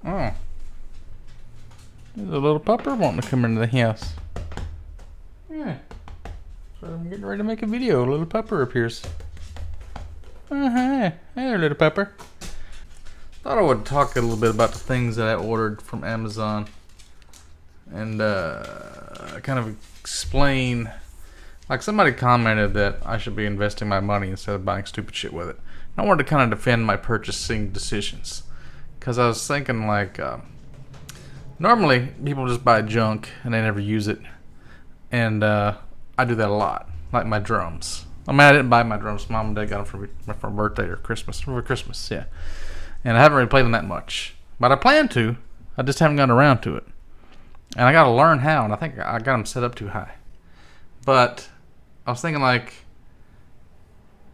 Oh. There's a little pupper wanting to come into the house. Yeah. So I'm getting ready to make a video. A little pupper appears. Hey there, little pupper. Thought I would talk a little bit about the things that I ordered from Amazon. And kind of explain. Like, somebody commented that I should be investing my money instead of buying stupid shit with it. And I wanted to kind of defend my purchasing decisions. Because I was thinking, like, normally people just buy junk and they never use it. And I do that a lot. Like my drums. I mean, I didn't buy my drums. Mom and Dad got them for my birthday or Christmas. For Christmas, yeah. And I haven't really played them that much. But I plan to. I just haven't gotten around to it. And I got to learn how. And I think I got them set up too high. But I was thinking, like,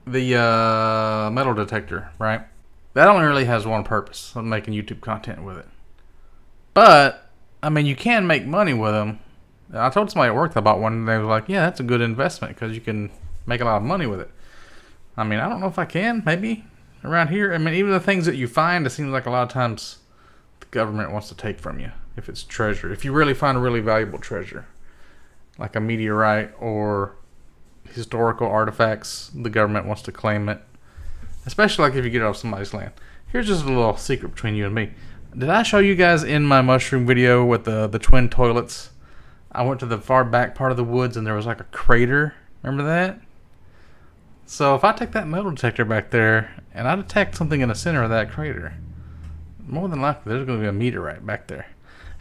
the metal detector, right? That only really has one purpose, of making YouTube content with it. But, I mean, you can make money with them. I told somebody at work that I bought one, and they were like, yeah, that's a good investment, because you can make a lot of money with it. I mean, I don't know if I can, maybe, around here. I mean, even the things that you find, it seems like a lot of times the government wants to take from you, if it's treasure. If you really find a really valuable treasure, like a meteorite or historical artifacts, the government wants to claim it. Especially like if you get it off somebody's land. Here's just a little secret between you and me. Did I show you guys in my mushroom video with the twin toilets? I went to the far back part of the woods and there was like a crater. Remember that? So if I take that metal detector back there and I detect something in the center of that crater, more than likely there's going to be a meteorite back there.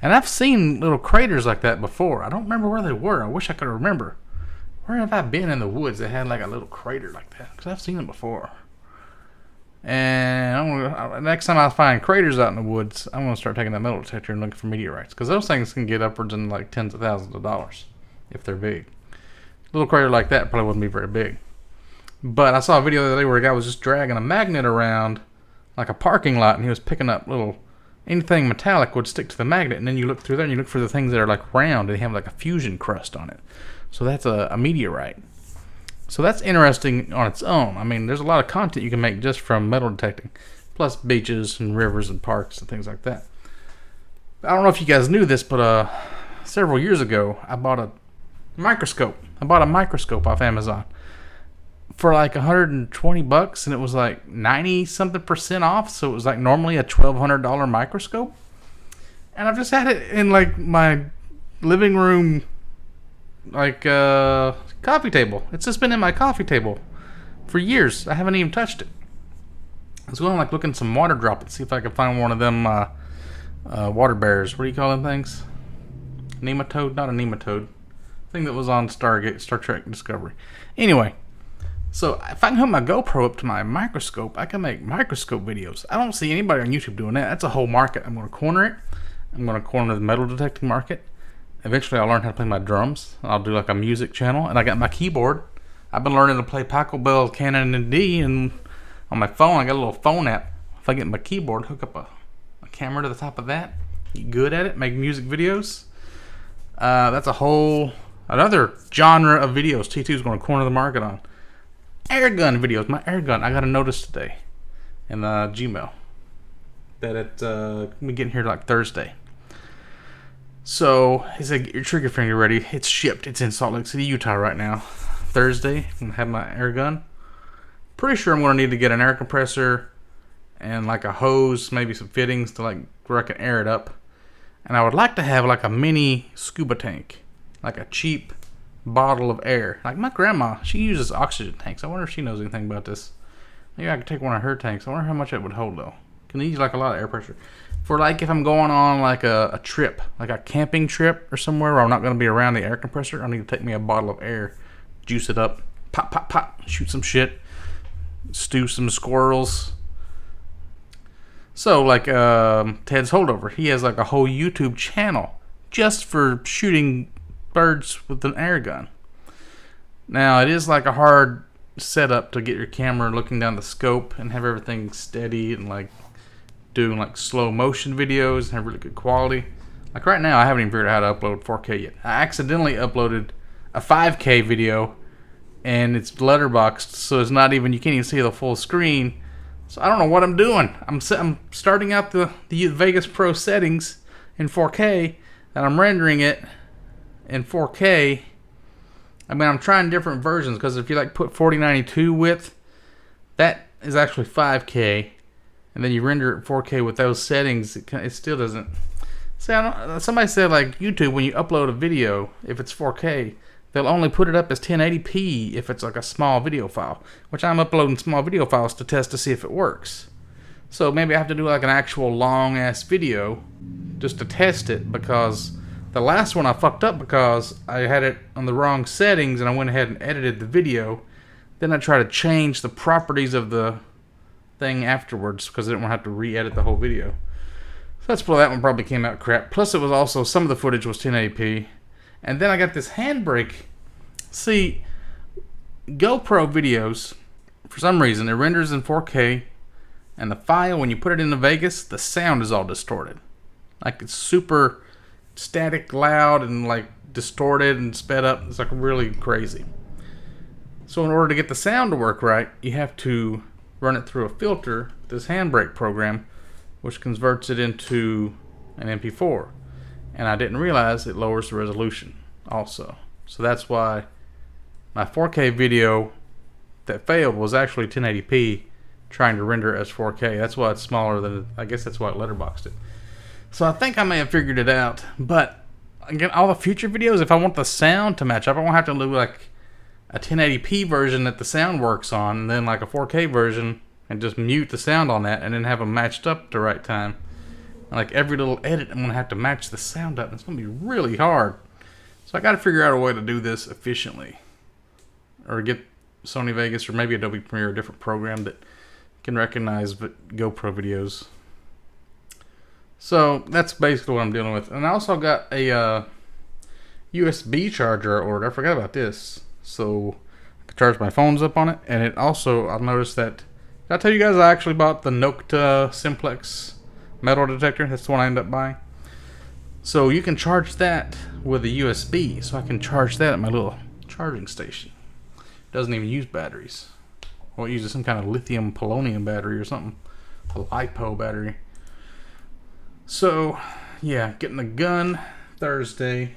And I've seen little craters like that before. I don't remember where they were. I wish I could remember. Where have I been in the woods that had like a little crater like that? Because I've seen them before. And next time I find craters out in the woods, I'm going to start taking that metal detector and looking for meteorites. Because those things can get upwards in like tens of thousands of dollars if they're big. A little crater like that probably wouldn't be very big. But I saw a video the other day where a guy was just dragging a magnet around like a parking lot, and he was picking up anything metallic would stick to the magnet, and then you look through there and you look for the things that are like round and they have like a fusion crust on it. So that's a meteorite. So that's interesting on its own. I mean, there's a lot of content you can make just from metal detecting, plus beaches and rivers and parks and things like that. I don't know if you guys knew this, but several years ago, I bought a microscope. I bought a microscope off Amazon for like $120, and it was like 90-something% off. So it was like normally a $1,200 microscope. And I've just had it in like my living room, like coffee table. It's just been in my coffee table for years. I haven't even touched it. I was going to like look in some water droplets, see if I could find one of them water bears. What do you call them things? Nematode? Not a nematode. Thing that was on Star Trek Discovery. Anyway, so if I can hook my GoPro up to my microscope, I can make microscope videos. I don't see anybody on YouTube doing that. That's a whole market. I'm going to corner it. I'm going to corner the metal detecting market. Eventually I'll learn how to play my drums. I'll do like a music channel. And I got my keyboard. I've been learning to play Paco Bell, Canon, and D. And on my phone, I got a little phone app. If I get my keyboard, hook up a camera to the top of that, get good at it, make music videos. That's another genre of videos T2 is going to corner the market on. Airgun videos. My airgun. I got a notice today in Gmail that it's me getting here like Thursday. So he said, get your trigger finger ready. It's shipped. It's in Salt Lake City, Utah right now. Thursday, I'm going to have my air gun. Pretty sure I'm going to need to get an air compressor and like a hose, maybe some fittings to like where I can air it up. And I would like to have like a mini scuba tank, like a cheap bottle of air. Like my grandma, she uses oxygen tanks. I wonder if she knows anything about this. Maybe I could take one of her tanks. I wonder how much it would hold though. Can use like a lot of air pressure. For like if I'm going on like a trip, like a camping trip or somewhere where I'm not going to be around the air compressor, I need to take me a bottle of air, juice it up, pop, pop, pop, shoot some shit, stew some squirrels. So like Ted's Holdover, he has like a whole YouTube channel just for shooting birds with an air gun. Now it is like a hard setup to get your camera looking down the scope and have everything steady and like doing like slow motion videos and have really good quality. Like right now I haven't even figured out how to upload 4K yet. I accidentally uploaded a 5K video and it's letterboxed, so it's not even, you can't even see the full screen. So I don't know what I'm doing. I'm starting out the Vegas Pro settings in 4K, and I'm rendering it in 4K. I mean, I'm trying different versions, because if you like put 4092 width, that is actually 5K, and then you render it 4K with those settings, it still doesn't. See, somebody said like YouTube, when you upload a video, if it's 4K, they'll only put it up as 1080p if it's like a small video file, which I'm uploading small video files to test to see if it works. So maybe I have to do like an actual long ass video just to test it, because the last one I fucked up because I had it on the wrong settings and I went ahead and edited the video. Then I tried to change the properties of the thing afterwards because I didn't want to have to re-edit the whole video. So that's why that one probably came out crap. Plus it was also, some of the footage was 1080p. And then I got this handbrake. See, GoPro videos, for some reason, it renders in 4K, and the file, when you put it into Vegas, the sound is all distorted. Like, it's super static, loud, and like distorted and sped up. It's like really crazy. So in order to get the sound to work right, you have to run it through a filter, this handbrake program, which converts it into an MP4. And I didn't realize it lowers the resolution also. So that's why my 4K video that failed was actually 1080p, trying to render it as 4K. That's why it's smaller than, I guess that's why it letterboxed it. So I think I may have figured it out. But again, all the future videos, if I want the sound to match up, I won't have to do like a 1080p version that the sound works on, and then like a 4K version, and just mute the sound on that, and then have them matched up at the right time. Like every little edit, I'm going to have to match the sound up. And it's going to be really hard. So I got to figure out a way to do this efficiently. Or get Sony Vegas or maybe Adobe Premiere, a different program that can recognize GoPro videos. So that's basically what I'm dealing with. And I also got a USB charger I ordered. I forgot about this. So I can charge my phones up on it. And it also, I've noticed that, did I tell you guys I actually bought the Nokta Simplex metal detector? That's the one I ended up buying. So you can charge that with a USB. So I can charge that at my little charging station. It doesn't even use batteries. Well, it uses some kind of lithium polonium battery or something. A LiPo battery. So, yeah, getting the gun Thursday.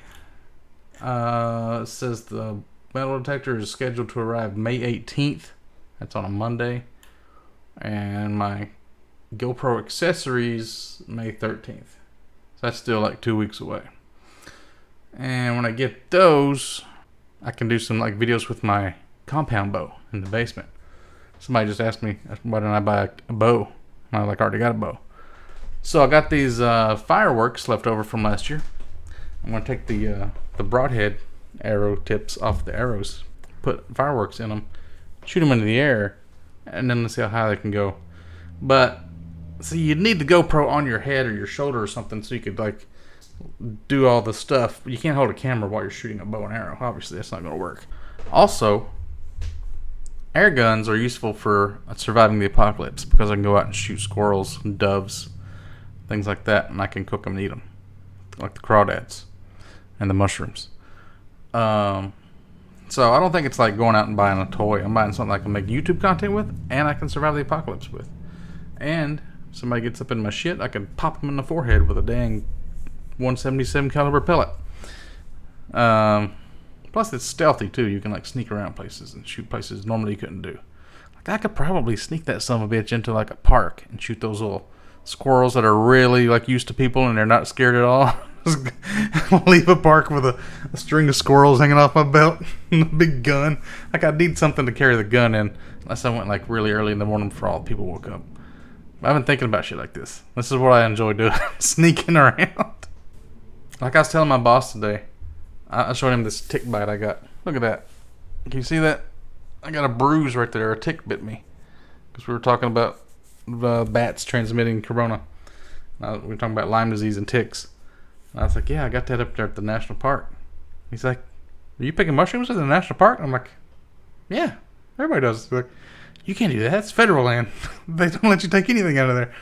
It says the metal detector is scheduled to arrive May 18th. That's on a Monday. And my GoPro accessories May 13th. So that's still like 2 weeks away. And when I get those, I can do some like videos with my compound bow in the basement. Somebody just asked me why didn't I buy a bow. And I like already got a bow. So I got these fireworks left over from last year. I'm gonna take the broadhead arrow tips off the arrows, put fireworks in them, shoot them into the air, and then let's see how high they can go. But see, you'd need the GoPro on your head or your shoulder or something so you could like do all the stuff. You can't hold a camera while you're shooting a bow and arrow. Obviously, that's not gonna work. Also, air guns are useful for surviving the apocalypse because I can go out and shoot squirrels and doves, things like that, and I can cook them and eat them, like the crawdads and the mushrooms. So I don't think it's like going out and buying a toy. I'm buying something I can make YouTube content with, and I can survive the apocalypse with. And if somebody gets up in my shit, I can pop them in the forehead with a dang 177 caliber pellet. Plus it's stealthy too. You can like sneak around places and shoot places normally you couldn't do. Like I could probably sneak that son of a bitch into like a park and shoot those little squirrels that are really like used to people and they're not scared at all. Leave a park with a string of squirrels hanging off my belt and a big gun. Like I need something to carry the gun in, unless I went like really early in the morning before all the people woke up. I've been thinking about shit like this. This is what I enjoy doing, sneaking around. Like I was telling my boss today, I showed him this tick bite I got. Look at that. Can you see that? I got a bruise right there. A tick bit me. Because we were talking about bats transmitting corona. We were talking about Lyme disease and ticks. And I was like, yeah, I got that up there at the national park. He's like, are you picking mushrooms in the national park? I'm like, yeah, everybody does. He's like, you can't do that. That's federal land. They don't let you take anything out of there.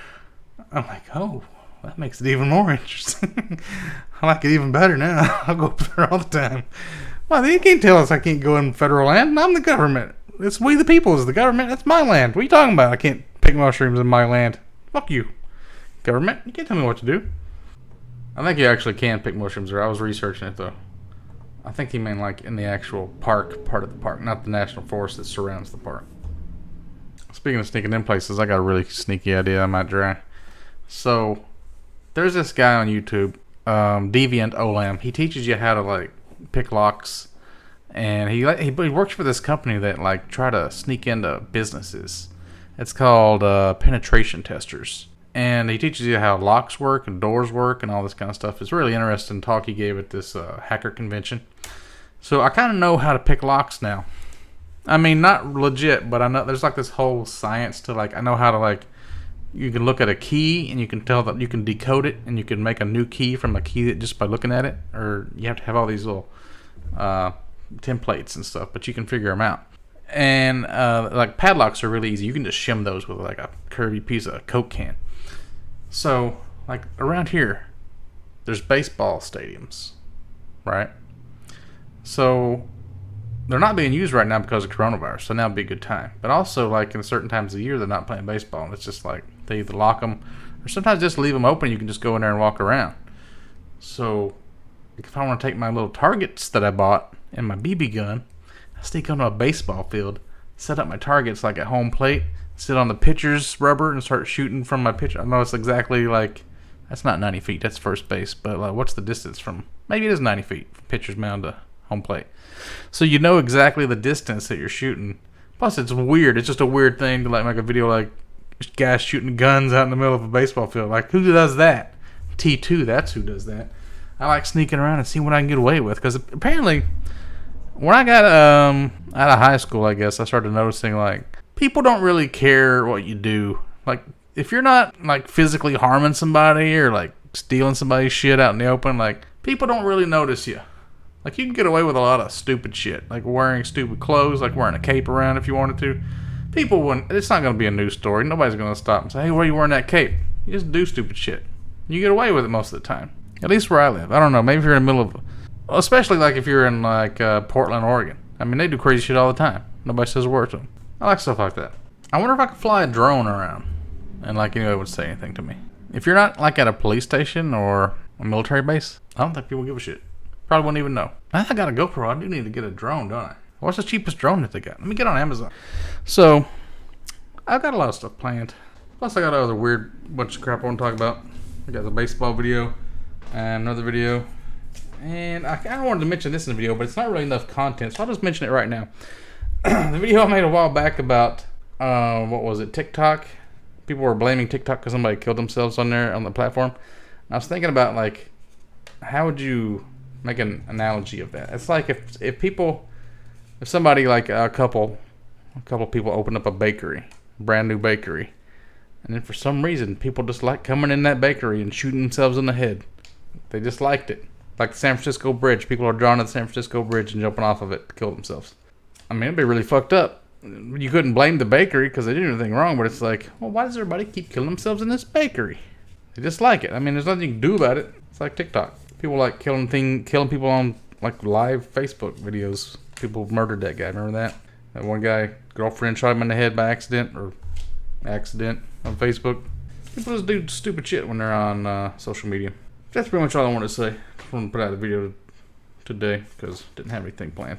I'm like, oh, that makes it even more interesting. I like it even better now. I'll go up there all the time. Well, you can't tell us I can't go in federal land. I'm the government. It's we the people is the government. That's my land. What are you talking about? I can't Pick mushrooms in my land. Fuck you, government. You can't tell me what to do. I think you actually can pick mushrooms there. I was researching it though. I think he meant like in the actual park part of the park, not the national forest that surrounds the park. Speaking of sneaking in places, I got a really sneaky idea I might try. So there's this guy on YouTube, Deviant Olam. He teaches you how to like pick locks, and he works for this company that like try to sneak into businesses. It's called penetration testers. And he teaches you how locks work and doors work and all this kind of stuff. It's a really interesting talk he gave at this hacker convention. So I kind of know how to pick locks now. I mean, not legit, but I know there's like this whole science to like, I know how to like, you can look at a key and you can tell that you can decode it and you can make a new key from a key that just by looking at it. Or you have to have all these little templates and stuff, but you can figure them out. And like padlocks are really easy. You can just shim those with like a curvy piece of Coke can. So, like, around here, there's baseball stadiums, right? So, they're not being used right now because of coronavirus, so now would be a good time. But also, like, in certain times of the year, they're not playing baseball, and it's just like, they either lock them, or sometimes just leave them open, you can just go in there and walk around. So, if I want to take my little targets that I bought and my BB gun, I sneak onto a baseball field, set up my targets, like, at home plate, sit on the pitcher's rubber and start shooting from my pitcher. I know it's exactly like, that's not 90 feet, that's first base, but like, what's the distance from, maybe it is 90 feet from pitcher's mound to home plate. So you know exactly the distance that you're shooting. Plus it's weird, it's just a weird thing to like make a video like guys shooting guns out in the middle of a baseball field. Like, who does that? T2, that's who does that. I like sneaking around and seeing what I can get away with, because apparently when I got out of high school, I guess I started noticing like people don't really care what you do. Like, if you're not, like, physically harming somebody or, like, stealing somebody's shit out in the open, like, people don't really notice you. Like, you can get away with a lot of stupid shit. Like, wearing stupid clothes, like wearing a cape around if you wanted to. People wouldn't, it's not going to be a news story. Nobody's going to stop and say, hey, why are you wearing that cape? You just do stupid shit. You get away with it most of the time. At least where I live. I don't know, maybe if you're in the middle of, especially, like, if you're in, like, Portland, Oregon. I mean, they do crazy shit all the time. Nobody says a word to them. I like stuff like that. I wonder if I could fly a drone around and like anybody would say anything to me. If you're not like at a police station or a military base, I don't think people give a shit. Probably wouldn't even know. I got a GoPro. I do need to get a drone, don't I? What's the cheapest drone that they got? Let me get on Amazon. So, I've got a lot of stuff planned. Plus I got other weird bunch of crap I want to talk about. I got the baseball video and another video. And I kind of wanted to mention this in the video, but it's not really enough content, so I'll just mention it right now. The video I made a while back about, what was it, TikTok? People were blaming TikTok because somebody killed themselves on there, on the platform. And I was thinking about, like, how would you make an analogy of that? It's like if somebody, like a couple people opened up a bakery, a brand new bakery, and then for some reason people just like coming in that bakery and shooting themselves in the head. They just liked it. Like the San Francisco Bridge. People are drawn to the San Francisco Bridge and jumping off of it to kill themselves. I mean, it'd be really fucked up. You couldn't blame the bakery because they didn't do anything wrong, but it's like, well, why does everybody keep killing themselves in this bakery? They just like it. I mean, there's nothing you can do about it. It's like TikTok. People like killing people on like live Facebook videos. People murdered that guy. Remember that? That one guy, girlfriend shot him in the head by accident on Facebook. People just do stupid shit when they're on social media. That's pretty much all I wanted to say. I just wanted to put out a video today because I didn't have anything planned.